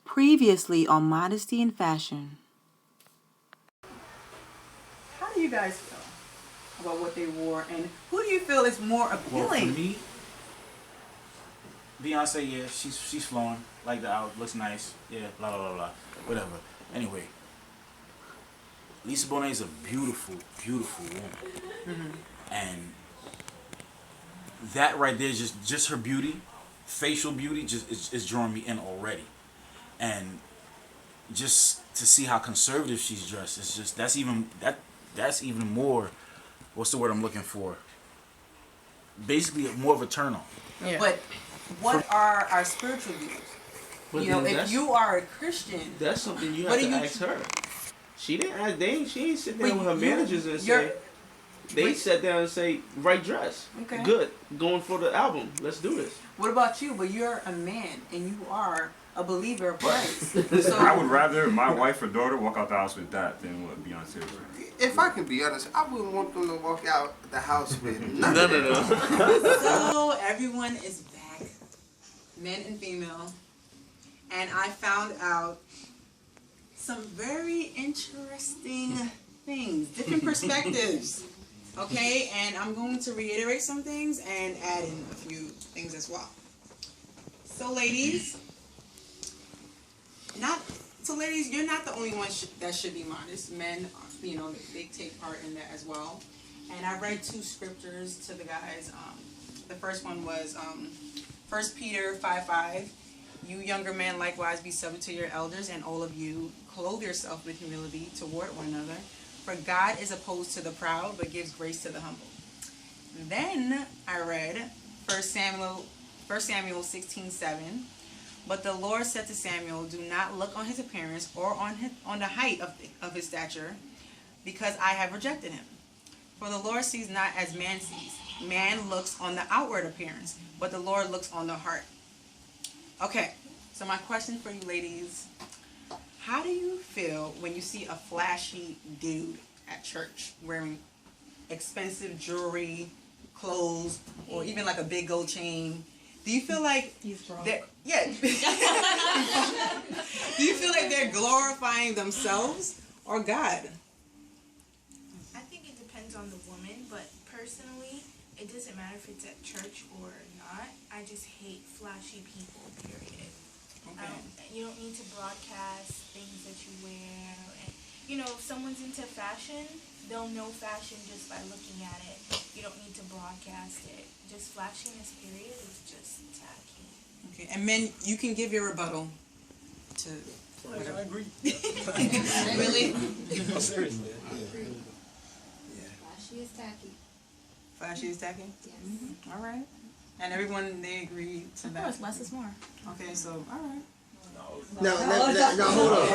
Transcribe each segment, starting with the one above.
Previously on Modesty and Fashion. How do you guys feel about what they wore, and who do you feel is more appealing? Well, for me, Beyonce, yeah, she's flowing. Like the out, looks nice. Yeah, blah blah blah blah. Whatever. Anyway, Lisa Bonet is a beautiful, beautiful woman, and that right there, just her beauty, facial beauty, just is drawing me in already, and just to see how conservative she's dressed, it's just that's even more. What's the word I'm looking for? Basically, more of a turn on. Yeah. But what are our spiritual views? But you know, if you are a Christian, that's something you have to ask her. She didn't ask. She ain't sit down with her managers and say. They sat down and say, "Right dress, okay, good, going for the album. Let's do this." What about you? But you're a man and you are a believer of Christ. So I would rather my wife or daughter walk out the house with that than what Beyonce was wearing. If I can be honest, I wouldn't want them to walk out the house with none of them. So everyone is back, men and female, and I found out some very interesting things, different perspectives. Okay, and I'm going to reiterate some things and add in a few things as well. So ladies, you're not the only one that should be modest. Men, you know, they take part in that as well. And I read two scriptures to the guys. The first one was 1 Peter 5:5. You younger men likewise be subject to your elders, and all of you clothe yourself with humility toward one another. For God is opposed to the proud, but gives grace to the humble. Then I read 1 Samuel 16:7. But the Lord said to Samuel, do not look on his appearance or on the height of his stature, because I have rejected him. For the Lord sees not as man sees. Man looks on the outward appearance, but the Lord looks on the heart. Okay, so my question for you ladies, how do you feel when you see a flashy dude at church wearing expensive jewelry, clothes, or even like a big gold chain? Do you feel like yeah. Do you feel like they're glorifying themselves or God? I think it depends on the woman, but personally, it doesn't matter if it's at church or not. I just hate flashy people, period. Okay. You don't need to broadcast things that you wear. And, you know, if someone's into fashion, they'll know fashion just by looking at it. You don't need to broadcast it. Just flashiness, period, is just tacky. Okay, and men, you can give your rebuttal to whatever. I agree. Really? No, seriously. Yeah. Flashy is tacky. Flashy is tacky? Yes. Mm-hmm. All right. And everyone, they agree to that? Of course, less is more. Okay, so, all right. No, hold on.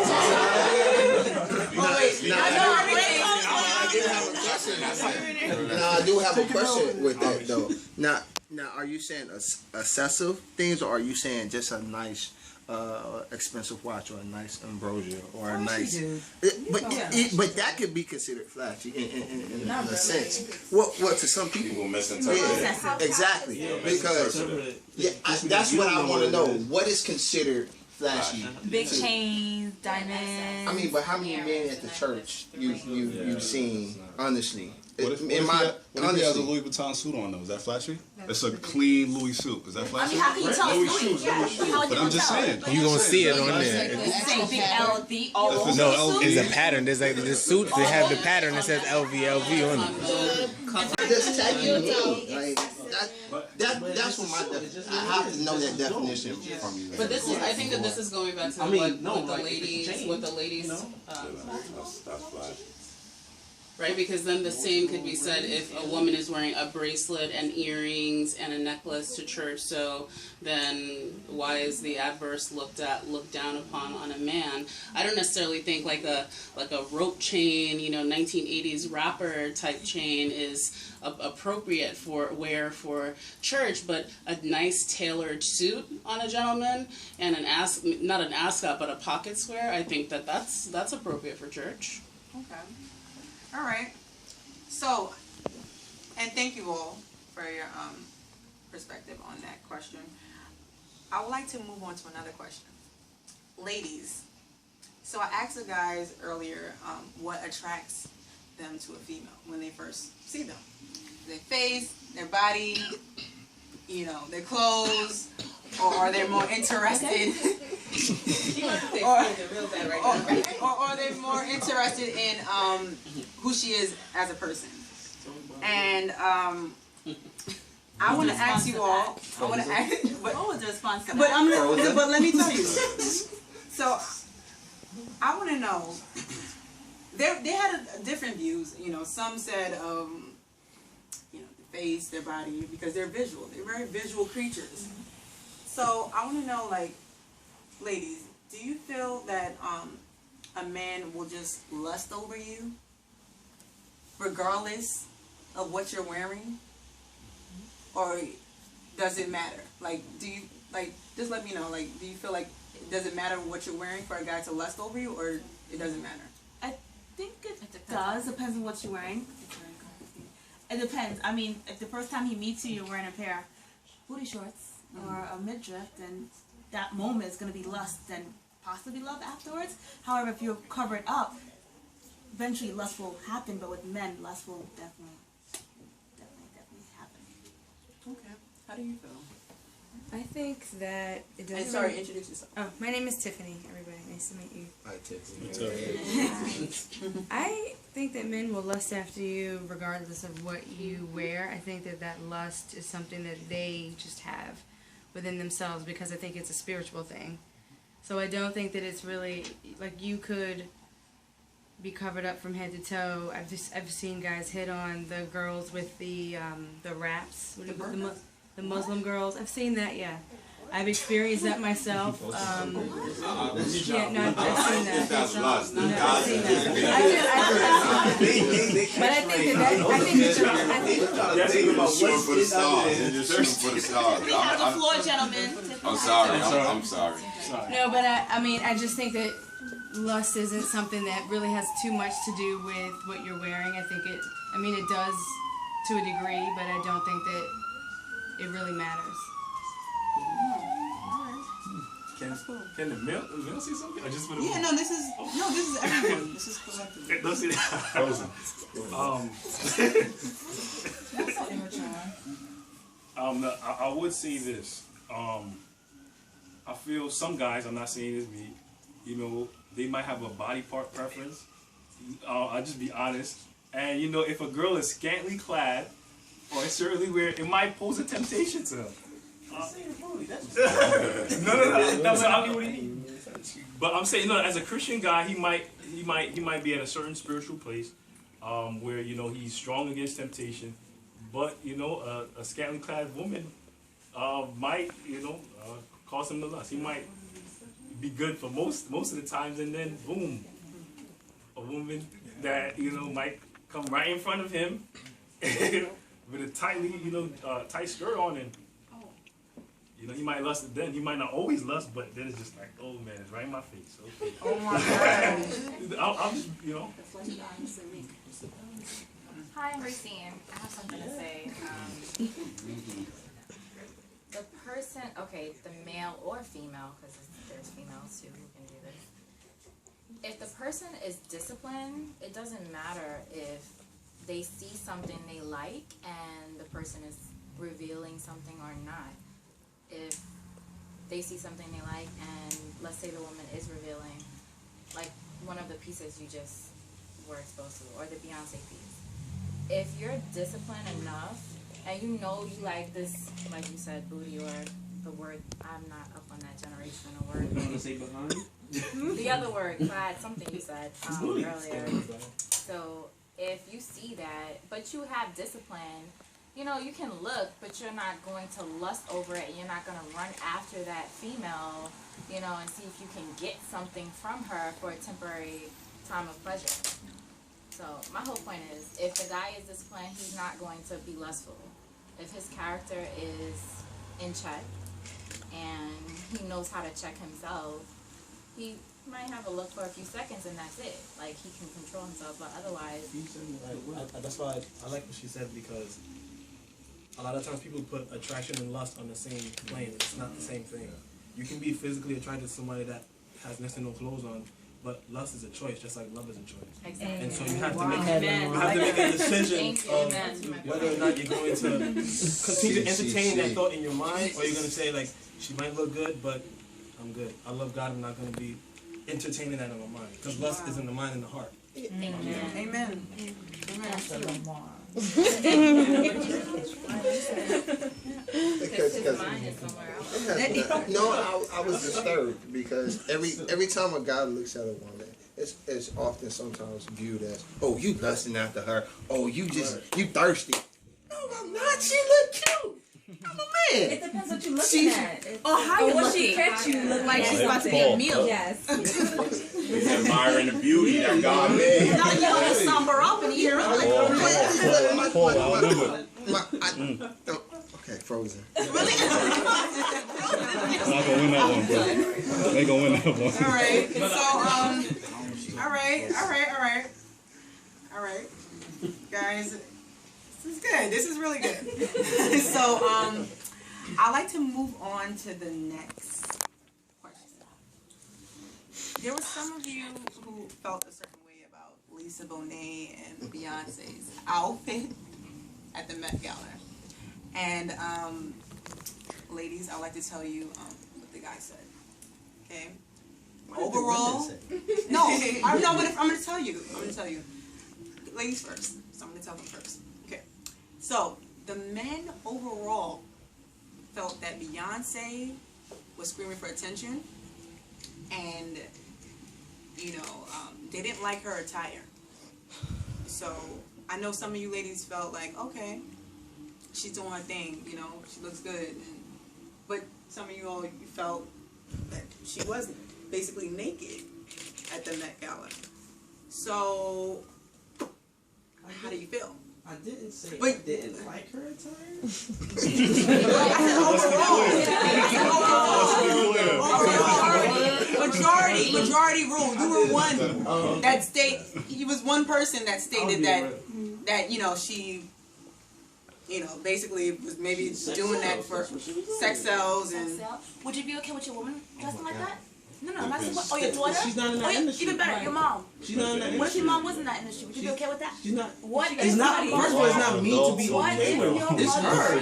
I do have a question with that though. Now, are you saying excessive things, or are you saying just a nice, expensive watch, or a nice ambrosia, or a nice? But that could be considered flashy in a sense. Well, to some people, yeah, exactly. Because that's what I want to know. What is considered flashy? Big chains, diamonds. I mean, but how many men at the church you've seen? Honestly, What if he has a Louis Vuitton suit on though? Is that flashy? It's a clean Louis suit. Is that flashy? I mean, how can you tell it's Louis? But I'm just saying. You gonna see it on there. No, it's a pattern. There's like the suit. They have the pattern that says LV on it. That's tacky to me. Like, that's what my definition. I have to know that definition from you. But this is, I think that this is going back to what the ladies. Right, because then the same could be said if a woman is wearing a bracelet and earrings and a necklace to church. So then, why is the adverse looked down upon on a man? I don't necessarily think like a rope chain, 1980s rapper type chain is appropriate for wear for church, but a nice tailored suit on a gentleman and not an ascot but a pocket square, I think that's appropriate for church. Okay. All right. So, thank you all for your perspective on that question. I would like to move on to another question. Ladies, so I asked the guys earlier what attracts them to a female when they first see them. Their face, their body, you know, their clothes, or are they more interested or they're more interested in who she is as a person. And I want to ask you all. I want to ask. What was the response to But that? but let me tell you. So I want to know. They had different views. You know, some said, you know, the face, their body, because they're visual. They're very visual creatures. So I want to know, like, ladies, do you feel that a man will just lust over you, regardless of what you're wearing, or does it matter? Like, do you just let me know? Like, do you feel like does it matter what you're wearing for a guy to lust over you, or it doesn't matter? I think it does. Depends on what you're wearing. It depends. I mean, if the first time he meets you, you're wearing a pair of booty shorts or a midriff, then that moment is going to be lust and possibly love afterwards. However, if you're covered up, eventually lust will happen. But with men, lust will definitely happen. Okay. How do you feel? I think that it doesn't. And sorry, introduce yourself. Oh, my name is Tiffany. Everybody, nice to meet you. Hi, Tiffany. I think that men will lust after you regardless of what you wear. I think that lust is something that they just have within themselves because I think it's a spiritual thing. So I don't think that it's really like you could be covered up from head to toe. I've seen guys hit on the girls with the wraps. What do you call the Muslim girls? I've seen that. Yeah. I've experienced that myself. Yeah, no, I've seen that. That's lust. No, I've seen that. But I think that Shoot for the stars. Just shoot for the stars. We have the floor, gentlemen. I'm sorry. I'm sorry. No, but I mean, I just think that lust isn't something that really has too much to do with what you're wearing. I think it does to a degree, but I don't think that it really matters. Can the male see something? Or just for the Yeah, this is everyone. This is collective. Don't see that. I would say this. I feel some guys, I'm not saying this me, you know, they might have a body part preference. I'll just be honest. And you know, if a girl is scantily clad or certainly wear, it might pose a temptation to them. But I'm saying, as a Christian guy, he might be at a certain spiritual place, where you know he's strong against temptation. But you know, a scantily clad woman might cause him to lust. He might be good for most of the times, and then boom, a woman that might come right in front of him with a tight skirt on, and he might lust then. He might not always lust, but then it's just like, oh man, it's right in my face. Okay. Oh my God. I'll just, Hi, I'm Racine. I have something to say. The person, the male or female, because there's females too who can do this. If the person is disciplined, it doesn't matter if they see something they like and the person is revealing something or not. If they see something they like and let's say the woman is revealing, like one of the pieces you just were exposed to, or the Beyonce piece. If you're disciplined enough and you know you like this, like you said, booty, or the word, I'm not up on that generational word. You want to say behind? The other word, clad, something you said earlier. So if you see that, but you have discipline, you can look, but you're not going to lust over it. You're not going to run after that female, and see if you can get something from her for a temporary time of pleasure. So my whole point is, if the guy is disciplined, he's not going to be lustful. If his character is in check and he knows how to check himself, he might have a look for a few seconds and that's it. Like, he can control himself, but otherwise... That's why I like what she said, because a lot of times people put attraction and lust on the same plane. It's not the same thing. You can be physically attracted to somebody that has next to no clothes on, but lust is a choice, just like love is a choice. Exactly. And so you have to make a decision of whether or not you're going to continue to entertain that thought in your mind, or you're going to say, like, she might look good, but I'm good. I love God. I'm not going to be entertaining that in my mind. Because lust is in the mind and the heart. Amen. Amen. I was disturbed because every time a guy looks at a woman, it's often sometimes viewed as, oh, you lusting after her, oh, you thirsty. No, I'm not. She look cute. I'm a man. It depends what you're looking at. Or how you what looking. she catch you look Like she's about to get a meal. Yes. He's admiring the beauty that God made. Now you want to somber up and eat her up. Okay, Frozen. I'm not gonna win that one, bro. They ain't gonna win that one. All right. So all right, guys. This is good. This is really good. So I like to move on to the next question. There were some of you who felt a certain way about Lisa Bonet and Beyonce's outfit at the Met Gala. And ladies, I'd like to tell you what the guy said. Okay? Overall, no, I'm gonna tell you. Ladies first. So I'm gonna tell them first. Okay. So the men overall felt that Beyonce was screaming for attention, and they didn't like her attire. So I know some of you ladies felt like, okay, she's doing her thing, she looks good, but some of you all felt that she was basically naked at the Met Gala. So how do you feel? I didn't say I didn't like her attire. I said overall. Majority rule. You were one that he was one person that stated that she basically was maybe doing that for sex sells and. Would you be okay with your woman dressing like that? No, I'm not saying. Oh, your daughter? She's not in that industry. Even better, your mom. She's not in that industry. What if your mom was in that industry? Would you be okay with that? She's not. What It's not. First of all, it's not me to be okay with it. It's her.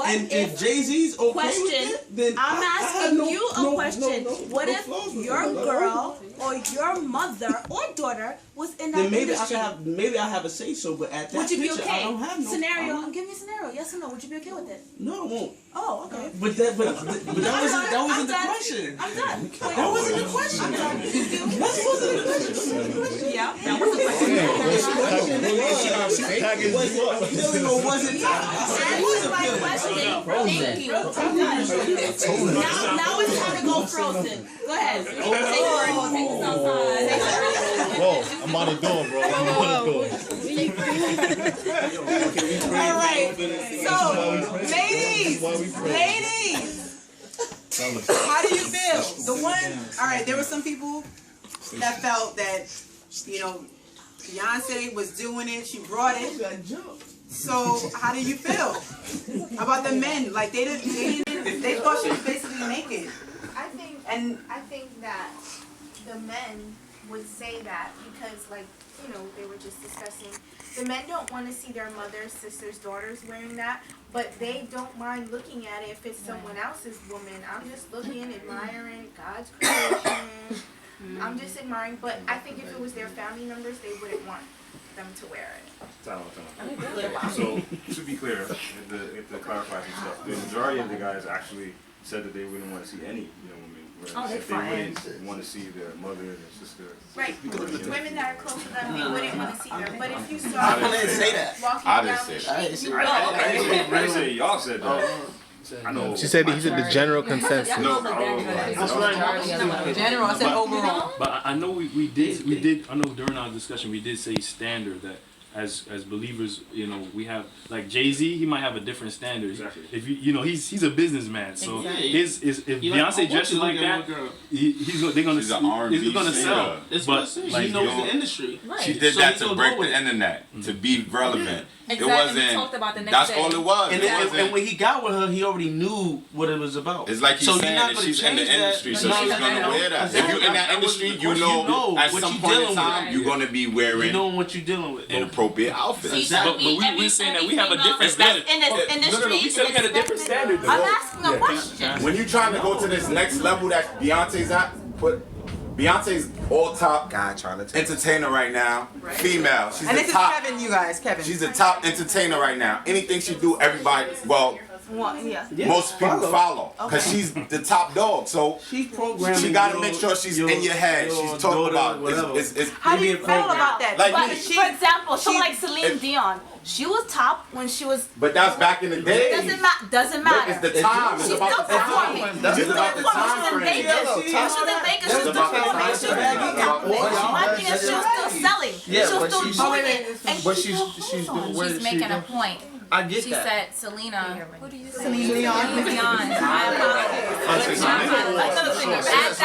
And if Jay-Z's okay with it, then I'm asking you a question. What if your girl or your mother or daughter was in that then maybe industry? maybe I have a say so, but at that Would you be picture, okay? I don't have no. Scenario. I'm giving you a scenario. Yes or no? Would you be okay with it? No, I won't. Oh, okay. But that wasn't the question. I'm done. That wasn't the question. That wasn't the question. Yeah, that was the question. Appealing or wasn't? Answer my question. Thank you. Now it's time to go Frozen. Go ahead. Take the outside. Whoa, I'm out of door, bro. I'm out of door. All right. So, ladies, how do you feel? All right, there were some people that felt that, Beyonce was doing it, she brought it. So, how do you feel about the men? Like, they thought she was basically naked. I think that the men would say that because, they were just discussing. The men don't want to see their mothers, sisters, daughters wearing that, but they don't mind looking at it if it's someone else's woman. I'm just looking, admiring God's creation. I'm just admiring, but I think if it was their family members, they wouldn't want them to wear it. So, to be clear, to clarify some stuff, the majority of the guys actually said that they wouldn't want to see any women. Whereas they wouldn't want to see their mother and their sister. Right. Women that are close to them, they wouldn't want to see them. But if you saw I didn't say that. walking I down didn't the say street, that. I didn't say y'all said that. I know. She said he said the general consensus. General, I said overall. But I know we did. I know during our discussion we did say standard that as believers, you know, we have like Jay-Z, he might have a different standard. Exactly. If you know, he's a businessman, so Exactly. if You like, I Beyonce want dresses you to like look at that, my girl. they're gonna She's an R&B it's gonna sell. singer. It's But she like, knows you the industry. Right. She did So that he to gonna break go with the it. internet, to be relevant. Exactly. It wasn't. We talked about the next That's day. all it was. And, It then, wasn't. and when he got with her, he already knew what it was about. It's like he's so saying not that gonna she's in the change that. industry, so No, she's no, gonna no, wear that. If exactly. you're in that That industry, was- you know at what some you point in dealing time with. you're gonna be wearing You know what you're dealing with. inappropriate outfits. See, Exactly. But we're saying that we have a different standard. In this industry, we said we had a different standard. I'm asking a question. When you're trying to go to this next level that Beyonce's at, Beyonce's all top entertainer right now, female. She's And the this top. is Kevin, you guys, Kevin. She's the top entertainer right now. Anything she do, everybody, Yeah. most people follow because she's the top dog. So she's programming. she got to make sure she's in your head. She's talking about it's How do you feel about that? Like But me. for example, someone like Celine Dion, she was top when she was. But that's back in the day. Doesn't matter. It's the time. It's She's about still the time. performing. It's She's about still the performing. time She's in frame. Vegas. When she was in Vegas, she was still performing. She was still my thing is she was still selling. Yeah, She was but still she's- doing it. And But she she's still doing where She's making a point. I get She that. said, Selena, what do you say? Celine Dion. Celine Dion.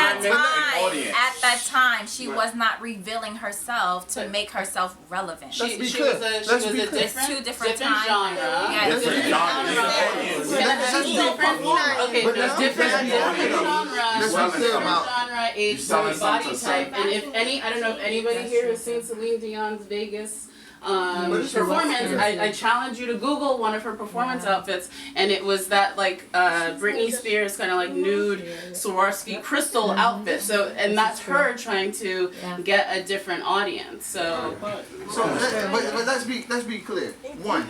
At that time, she was not revealing herself to make herself relevant. She was a different, two different different times. genre. Yeah, Different genre. Okay, there's different Let's be clear about. genre, age, selling body something to type, and if any, I don't know if anybody here has seen Celine Dion's Vegas performance. I challenge you to Google one of her performance outfits, and it was that like Britney Spears kind of like nude Swarovski crystal outfit. So, and that's her trying to get a different audience. So, But let's be clear. One,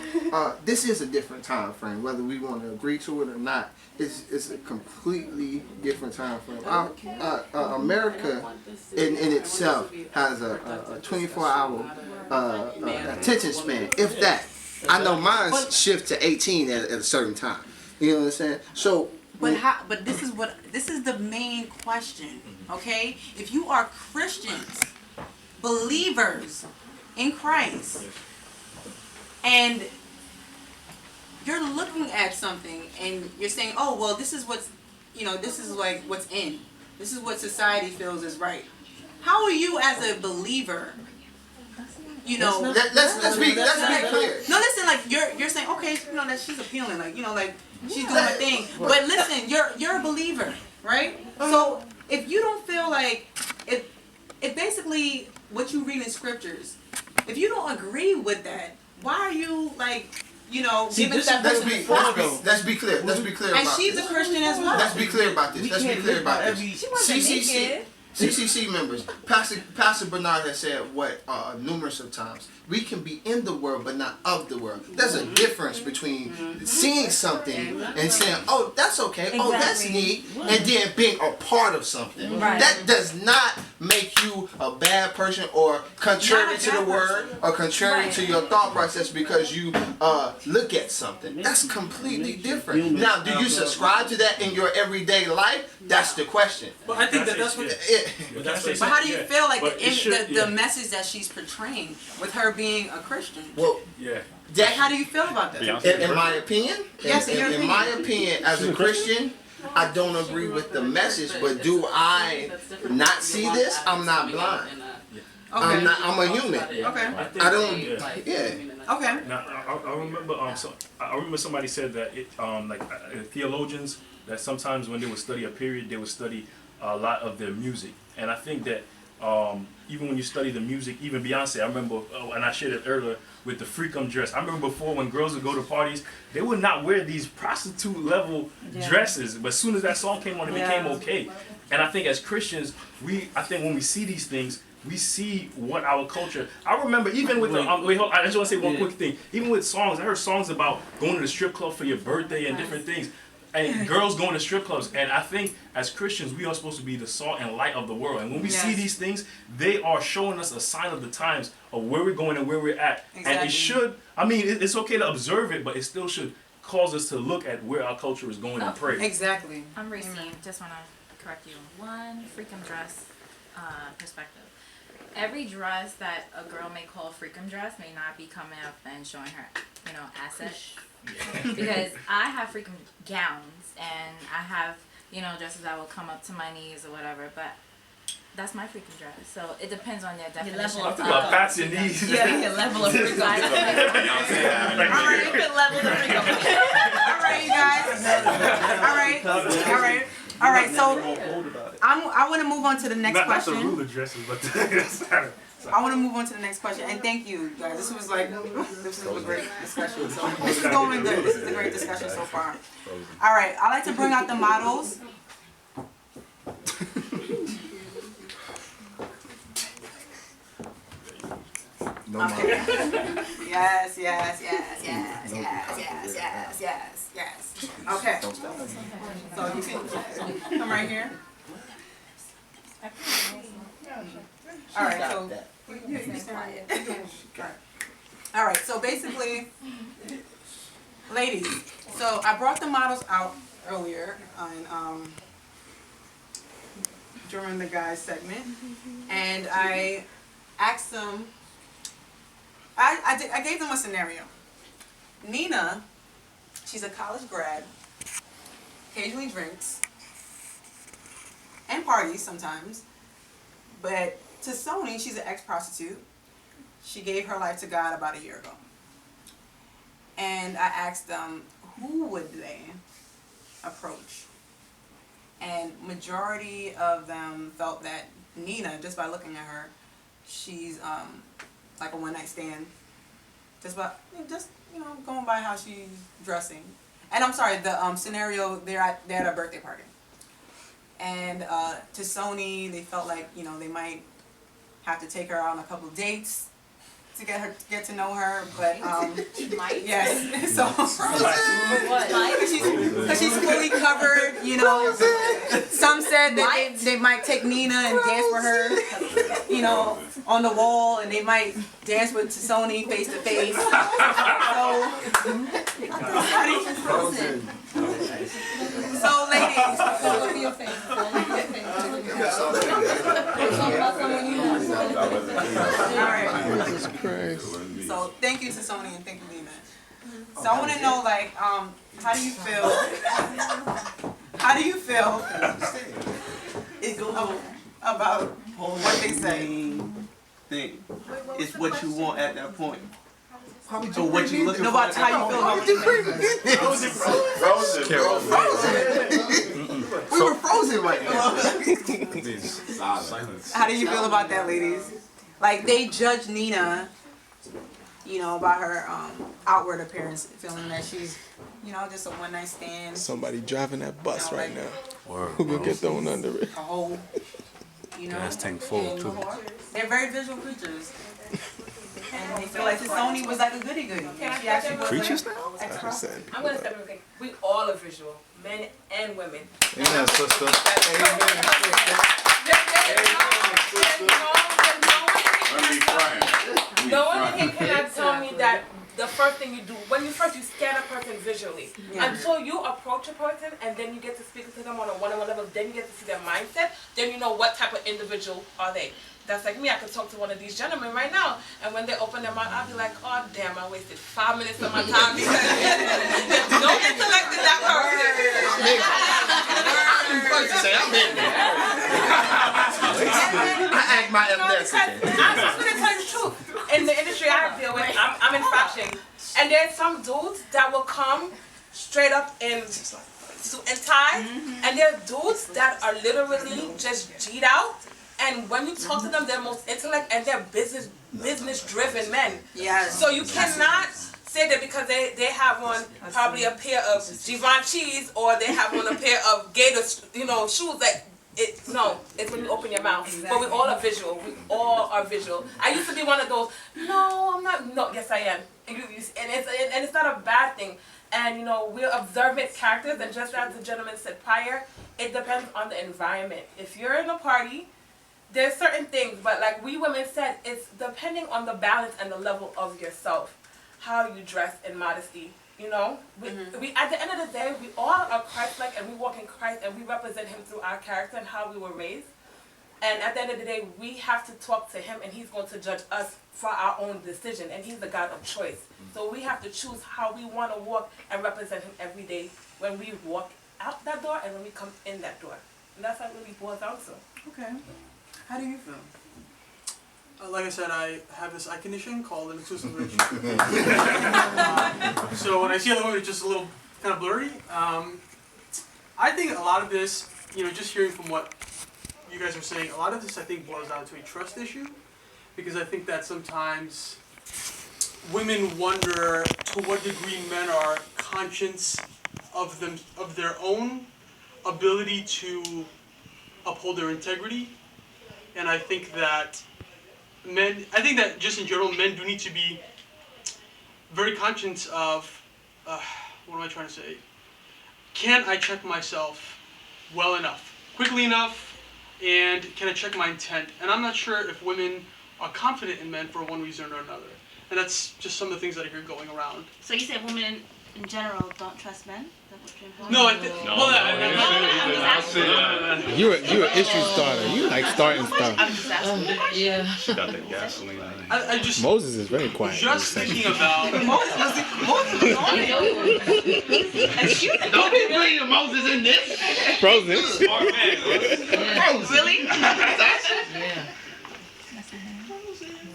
this is a different time frame, whether we want to agree to it or not. It's a completely different time frame. America in itself has a 24-hour attention span, if that. I know mine's shift to 18 at a certain time. You know what I'm saying? So. But this is the main question, okay? If you are Christians, believers in Christ, and you're looking at something and you're saying, oh, well, this is what's, this is like what's in. This is what society feels is right. How are you as a believer, Let's be clear. No, listen, like you're saying, okay, that she's appealing, like she's doing her thing. But listen, you're a believer, right? So if you don't feel like if basically what you read in scriptures, if you don't agree with that, why are you giving that person a platform? Let's be clear. Let's be clear. And about she's this. a Christian as well. Let's be clear about this. Let's be clear about this. She wasn't naked. CCC members, Pastor Bernard has said numerous of times. We can be in the world, but not of the world. There's a difference between seeing something and saying, "Oh, that's okay. Oh, that's neat," and then being a part of something. Right. That does not make you a bad person or contrary to the word or contrary to your thought process because you look at something. That's completely different. Now, do you subscribe to that in your everyday life? That's the question. But I think that's what. But how do you feel like the message that she's portraying with her being a Christian? Well, how do you feel about that? In my opinion, Yes, in my opinion, as a Christian, I don't agree with the message. But do I not see this? I'm not blind. Okay. I'm a human. Okay. I don't. Yeah. Okay. Now I remember I remember somebody said that theologians that sometimes when they would study a period they would study a lot of their music, and I think that even when you study the music, even Beyonce, I remember, and I shared it earlier with the freakum dress. I remember before when girls would go to parties, they would not wear these prostitute level dresses, but as soon as that song came on, it became okay. And I think as Christians, I think when we see these things, we see what our culture. I remember even with I just want to say one quick thing. Even with songs, I heard songs about going to the strip club for your birthday and different things. And girls going to strip clubs, and I think as Christians we are supposed to be the salt and light of the world. And when we see these things, they are showing us a sign of the times of where we're going and where we're at. Exactly. And it should. I mean, it's okay to observe it, but it still should cause us to look at where our culture is going and pray. Exactly. I'm Reese. Just want to correct you. One freakum dress perspective. every dress that a girl may call freakum dress may not be coming up and showing her, assets. Because I have freakum gowns and I have, dresses that will come up to my knees or whatever, but that's my freakum dress. So it depends on your definition. I'm talking about past your knees. Yeah, your level of freakum. Alright, you can level the freakum. Alright, you guys. Alright, so I want to move on to the next question. Not the ruler dresses, but I want to move on to the next question, and thank you guys. This was a great discussion. So this is going good. This is a great discussion so far. All right, I like to bring out the models. No okay. models. Yes. Okay. So you can come right here. All right. So. All right, so basically, ladies, so I brought the models out earlier on, during the guys segment, and I asked them, I gave them a scenario. Nina, she's a college grad, occasionally drinks, and parties sometimes, but to Sony, she's an ex-prostitute. She gave her life to God about a year ago. And I asked them, who would they approach? And majority of them felt that Nina, just by looking at her, she's like a one-night stand. Just going by how she's dressing. And I'm sorry, the scenario, they're at a birthday party. And to Sony, they felt like, they might have to take her out on a couple of dates to get to know her, but yes. So because she's fully covered, Some said that they might take Nina and dance with her, on the wall, and they might dance with Sony face to face. So ladies. Jesus Christ. So thank you to Sony and thank you, Nina. So I want to know, how do you feel? How do you feel about what they say? Thing. It's what you want at that point. So what you looking for? How you feel about what you We were frozen right now. How do you feel about that, ladies? Like, they judge Nina, about her outward appearance, feeling that she's, just a one-night stand. Somebody driving that bus right now. Word, Who gonna get thrown under it? A whole, Gas tank full, too. They're very visual creatures. And they feel like Sony was like a goody-goody. She actually was Creatures now? I'm going to step in real quick. We all are visual, men and women. Amen, sister. No one cannot tell me that the first thing you do, when you scan a person visually. Until you approach a person and then you get to speak to them on a one-on-one level, then you get to see their mindset, then you know what type of individual are they. That's like me. I could talk to one of these gentlemen right now, and when they open their mouth, I'll be like, oh damn, I wasted 5 minutes of my time because there's no intellect in that person. I act my evidence. I'm just gonna tell you the truth. In the industry I deal with, I'm in fashion, and there's some dudes that will come straight up in suit and tie, and there's dudes that are literally just G'd out. And when you talk to them, they're most intellect and they're business driven men. Yes. So you cannot say that because they have on probably a pair of Givenchy's or they have on a pair of Gator shoes that it's when you open your mouth. Exactly. But we all are visual. We all are visual. I used to be one of those. No, I'm not. No, yes I am. And it's not a bad thing. And we're observant characters. And just as the gentleman said prior, it depends on the environment. If you're in a party, there's certain things, but like we women said, it's depending on the balance and the level of yourself, how you dress in modesty. We at the end of the day, we all are Christ-like and we walk in Christ and we represent Him through our character and how we were raised. And at the end of the day, we have to talk to him, and he's going to judge us for our own decision. And he's the God of choice. So we have to choose how we want to walk and represent him every day when we walk out that door and when we come in that door. And that's how it really boils down to. Okay. How do you feel? Like I said, I have this eye condition called an exclusive relationship. So when I see other women, it's just a little kind of blurry. I think a lot of this, just hearing from what you guys are saying, a lot of this I think boils down to a trust issue, because I think that sometimes women wonder to what degree men are conscious of their own ability to uphold their integrity, and I think that just in general, men do need to be very conscious of, what am I trying to say? Can I check myself well enough, quickly enough, and can I check my intent? And I'm not sure if women are confident in men for one reason or another. And that's just some of the things that I hear going around. So you say women in general don't trust men? No, I think. You're an issue starter. You like starting stuff. I'm just asking the question. Yeah. She got that gasoline. I just. Moses is very quiet. Just thinking about. Don't be bringing Moses in this. Frozen.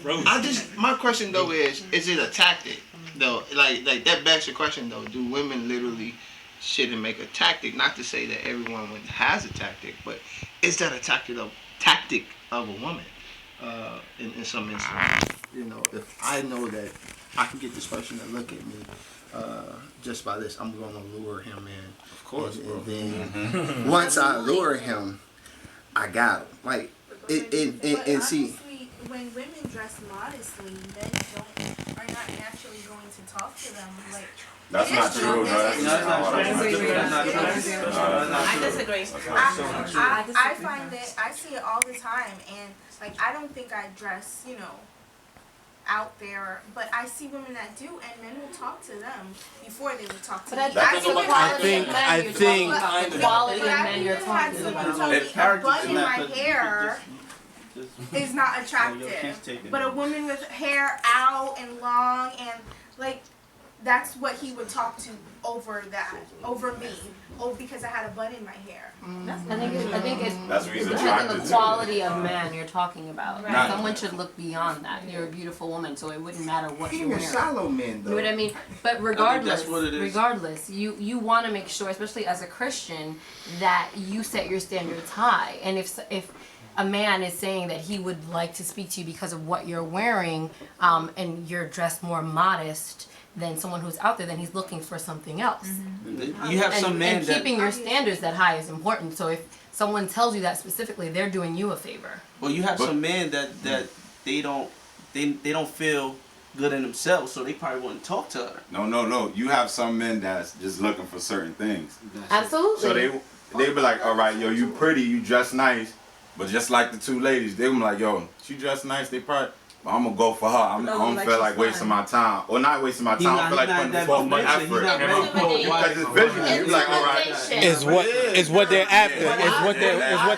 Really? My question though is it a tactic though? Like that begs the question though. Do women literally sit and make a tactic? Not to say that every woman has a tactic, but is that a tactic of a woman? In some instances, if I know that I can get this person to look at me just by this, I'm going to lure him in. Of course, and then once I lure him, I got him. Like and see. When women dress modestly, men are not naturally going to talk to them like. That's not true. I disagree. I find that I see it all the time, and I don't think I dress, out there, but I see women that do, and men will talk to them before they would talk to me. That's the quality of men you're talking about. The quality of men you're talking about. Tell me a bun in my hair is not attractive, but a woman with hair out and long and that's what he would talk to over me. Oh, because I had a bun in my hair. I think it That's what he's depends attracted on the to. quality of man you're talking about. Right. Someone should look beyond that. You're a beautiful woman, so it wouldn't matter what you're Even wearing. shallow men though. You know what I mean? But regardless, that's what it is. you want to make sure, especially as a Christian, that you set your standards high. And if a man is saying that he would like to speak to you because of what you're wearing, and you're dressed more modest than someone who's out there, then he's looking for something else. You have some men and that keeping your standards that high is important. So if someone tells you that specifically, they're doing you a favor. Well, you have some men that they don't feel good in themselves, so they probably wouldn't talk to her. No. You have some men that's just looking for certain things. Absolutely. So they be like, all right, yo, you pretty, you dress nice, but just like the two ladies, they be like, yo, she dressed nice. They probably. I'm gonna go for her. I don't feel like wasting my time, or not wasting my time. I feel like putting forth my effort. Because it's visual. You're like, all right. Is what they're after. Is what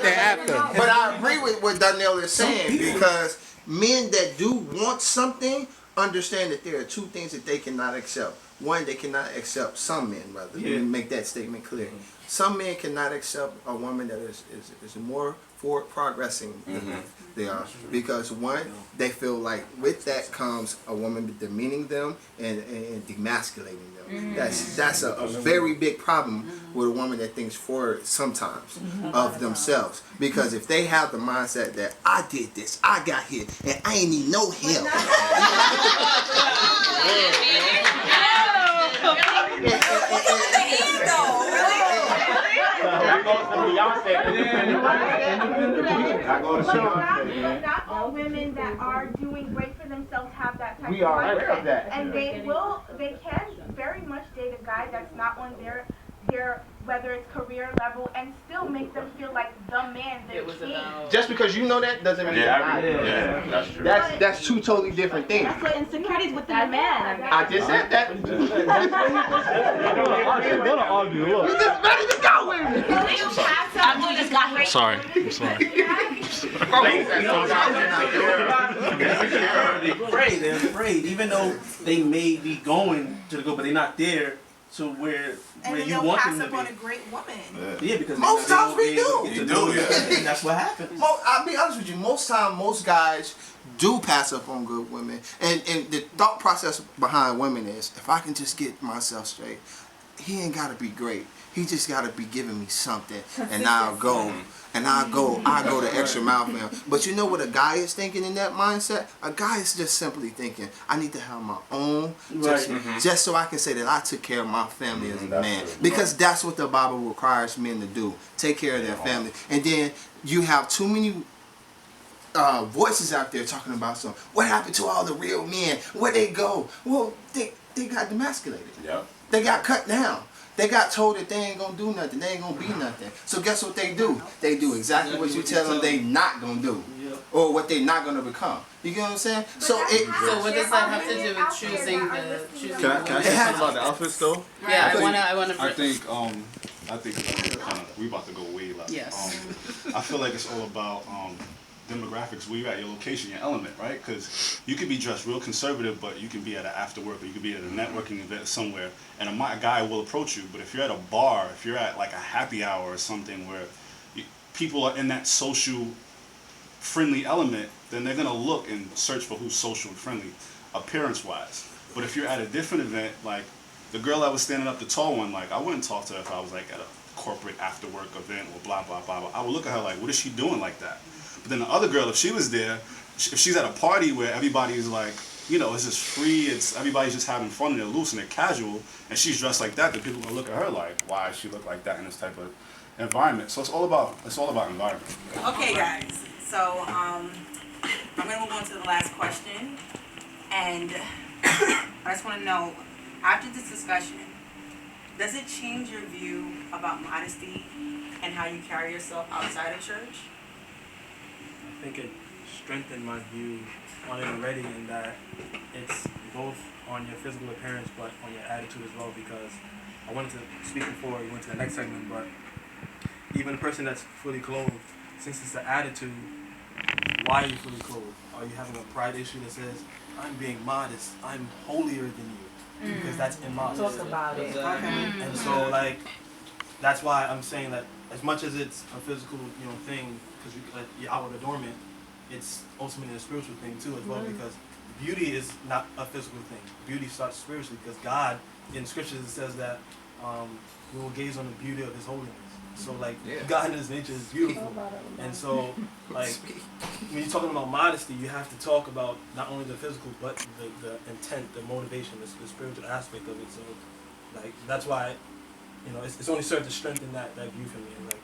they're after. But I agree with what Danielle is saying, because men that do want something understand that there are two things that they cannot accept. One, they cannot accept some men, rather. Let me make that statement clear. Some men cannot accept a woman that is more forward progressing than they are, because one, they feel like with that comes a woman demeaning them and demasculating them. That's a very big problem with a woman that thinks forward sometimes of themselves, because if they have the mindset that I did this, I got here, and I ain't need no help. Not all women that are doing great for themselves have that type of aware of mindset. that. And they can very much date a guy that's not on their whether it's career level, and still make them feel like the man, the king. Just because you know that doesn't mean That's true. That's two totally different things. That's what insecurities within a man. I just said that. You're gonna argue. Look. You just ready to go with me. Abdul just got here. Sorry. I'm sorry. They're afraid, even though they may be going to the goal, but they're not there to where you want them to be. On a great woman. Yeah, because most times we do. You do, yeah. And that's what happens. I'll be honest with you. Most time, most guys do pass up on good women, and the thought process behind women is, if I can just get myself straight, he ain't gotta be great. He just gotta be giving me something, and I'll go. And I go the extra mile for him. But you know what a guy is thinking in that mindset? A guy is just simply thinking, I need to have my own, just so I can say that I took care of my family as a man. Because that's what the Bible requires men to do, take care of their family. And then you have too many voices out there talking about what happened to all the real men? Where'd they go? Well, they got demasculated. Yep. They got cut down. They got told that they ain't gonna do nothing. They ain't gonna be nothing. So guess what they do? They do exactly what you tell them they not gonna do, or what they not gonna become. You get what I'm saying? So what does that have to do with choosing the? Can I say something about the outfits though? Yeah, I want to. I think we about to go way left. Yes. I feel like it's all about demographics, where you're at, your location, your element, right? Because you could be dressed real conservative, but you can be at an after work, or you could be at a networking event somewhere, and a guy will approach you. But if you're at a bar, if you're at like a happy hour or something where people are in that social friendly element, then they're gonna look and search for who's social and friendly, appearance-wise. But if you're at a different event, like the girl that was standing up, the tall one, like I wouldn't talk to her if I was like at a corporate after work event or blah blah blah blah. I would look at her like, what is she doing like that? But then the other girl, if she was there, if she's at a party where everybody's like, you know, it's just free, everybody's just having fun and they're loose and they're casual, and she's dressed like that, then people are gonna look at her like, why does she look like that in this type of environment? So it's all about environment. Okay, guys. So I'm gonna move on to the last question, and I just want to know, after this discussion, does it change your view about modesty and how you carry yourself outside of church? I think it strengthened my view on it already, in that it's both on your physical appearance but on your attitude as well, because I wanted to speak before we went to the next segment, but even a person that's fully clothed, since it's the attitude, why are you fully clothed? Are you having a pride issue that says, I'm being modest, I'm holier than you? Because that's immodest. Talk about it. And so like, that's why I'm saying that as much as it's a physical, thing, because you're outward adornment, it's ultimately a spiritual thing too as well, because beauty is not a physical thing. Beauty starts spiritually, because God, in scriptures it says that we will gaze on the beauty of his holiness. So like, God in his nature is beautiful. And so like, when you're talking about modesty, you have to talk about not only the physical, but the intent, the motivation, the spiritual aspect of it. So like, that's why, it's only served to strengthen that view for me. And like,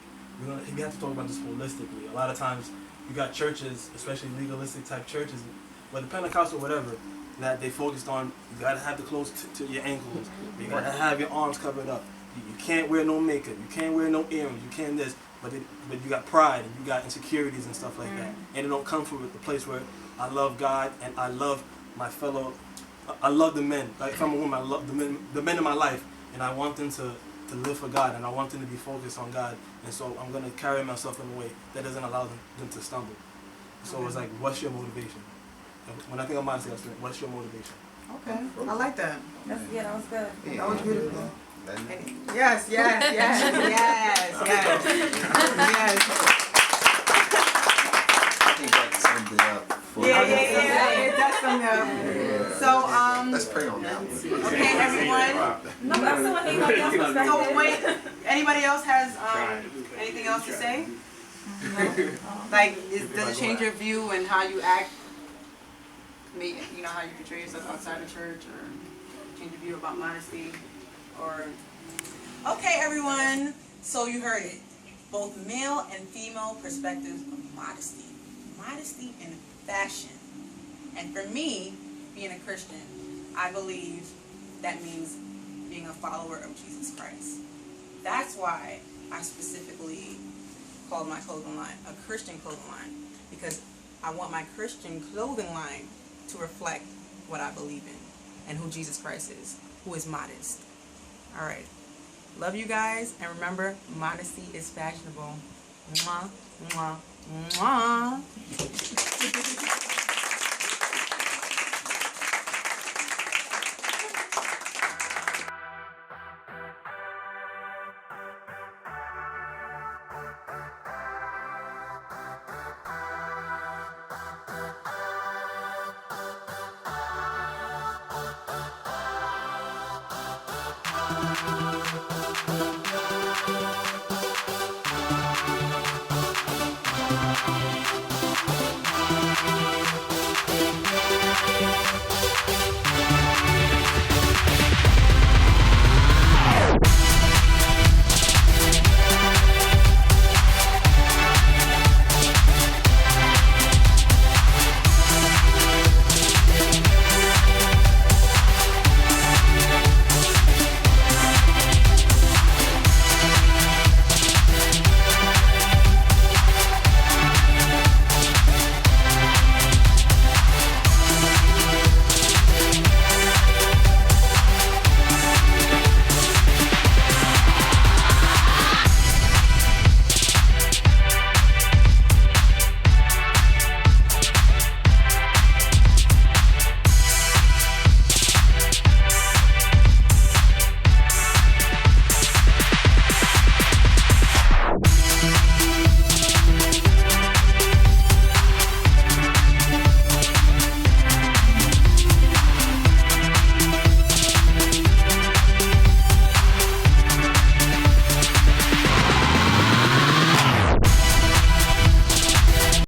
we have to talk about this holistically. A lot of times you got churches, especially legalistic type churches, whether Pentecostal or whatever, that they focused on, you gotta have the clothes to your ankles, you gotta have your arms covered up, you can't wear no makeup, you can't wear no earrings, you can't this, but you got pride and you got insecurities and stuff like that. And it don't come from the place where I love God and I love my fellow, I love the men. Like if I'm a woman, I love the men in my life, and I want them to live for God, and I want them to be focused on God, and so I'm going to carry myself in a way that doesn't allow them to stumble. So it's like, what's your motivation? When I think of modesty, what's your motivation? Okay, I like that. That was good. That was beautiful. Yes, yes, yes, yes, yes. I think that summed it up. Yeah, it does sum it up. So, let's pray on that. Okay, everyone. No, that's the one anybody else was So wait, anybody else has anything else to say? No. Like, does it change your view and how you act? How you portray yourself outside of church, or change your view about modesty, or? Okay, everyone. So you heard it. Both male and female perspectives of modesty. Modesty in fashion. And for me, being a Christian, I believe that means being a follower of Jesus Christ. That's why I specifically called my clothing line a Christian clothing line, because I want my Christian clothing line to reflect what I believe in and who Jesus Christ is, who is modest. All right. Love you guys, and remember, modesty is fashionable. Mwah, mwah. Mwah. Thank you.